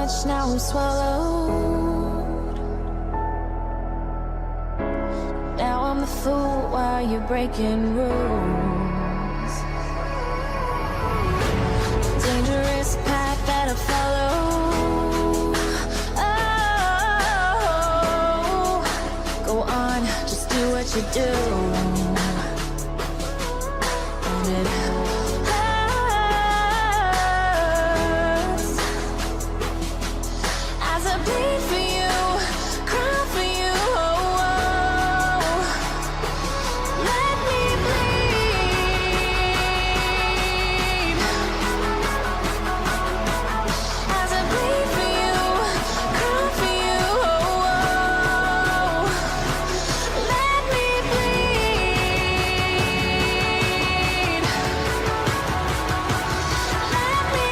much, now I'm swallowed. Now I'm the fool while you're breaking rules. Dangerous path that I follow. Oh, go on, just do what you do. And it bleed for you, cry for you, oh, oh. Let me bleed. As I bleed for you, cry for you, oh, oh. Let me bleed. Let me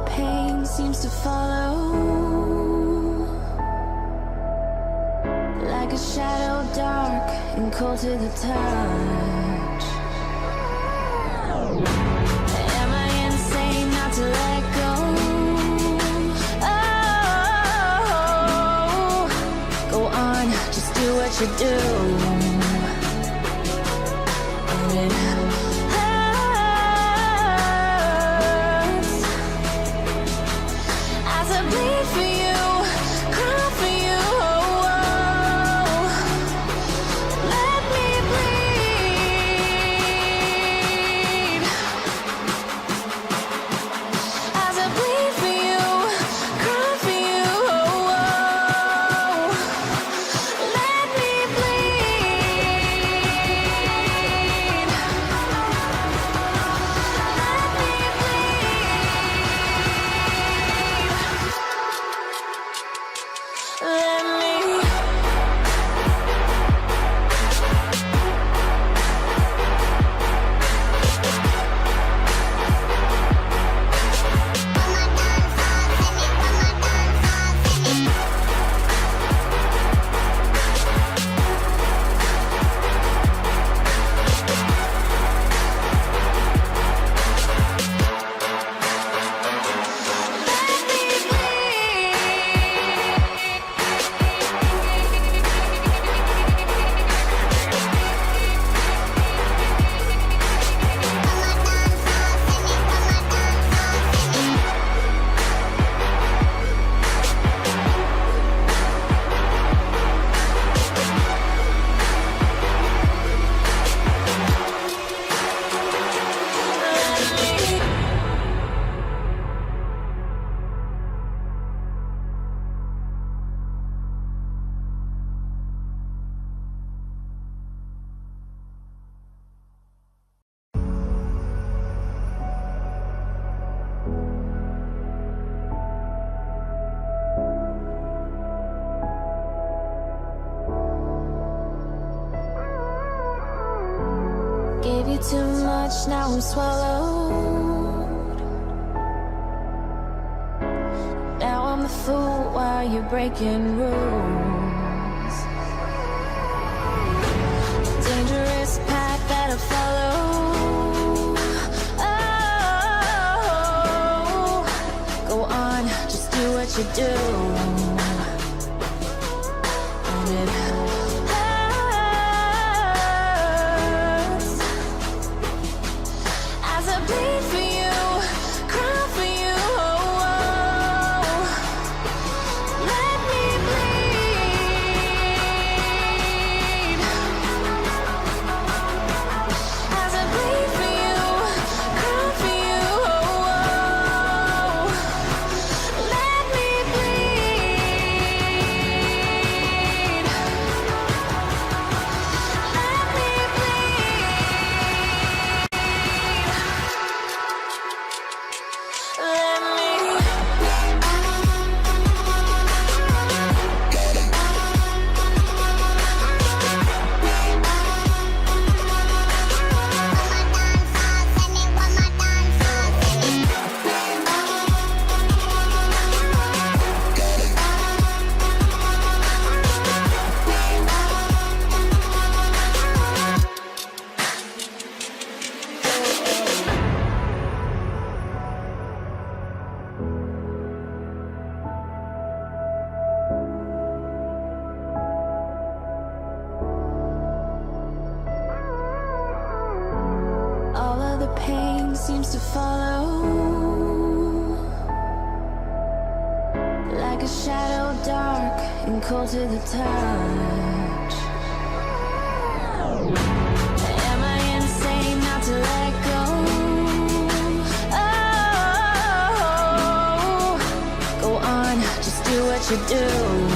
pain seems to follow like a shadow, dark and cold to the touch. Am I insane not to let go? Oh, go on, just do what you do. And it bleed for you, cry for you, oh, oh. Let me bleed. As I bleed for you, cry for you, oh, oh. Let me bleed. Let me let me gave you too much, now I'm swallowed. Now I'm the fool while you're breaking rules. Dangerous path that I follow. Oh, go on, just do what you do. And it bleed for you, cry for you, oh, oh. Let me bleed. As I bleed for you, cry for you, oh, oh. seems to follow, like a shadow, dark and cold to the touch. Am I insane not to let go? Oh, go on, just do what you do.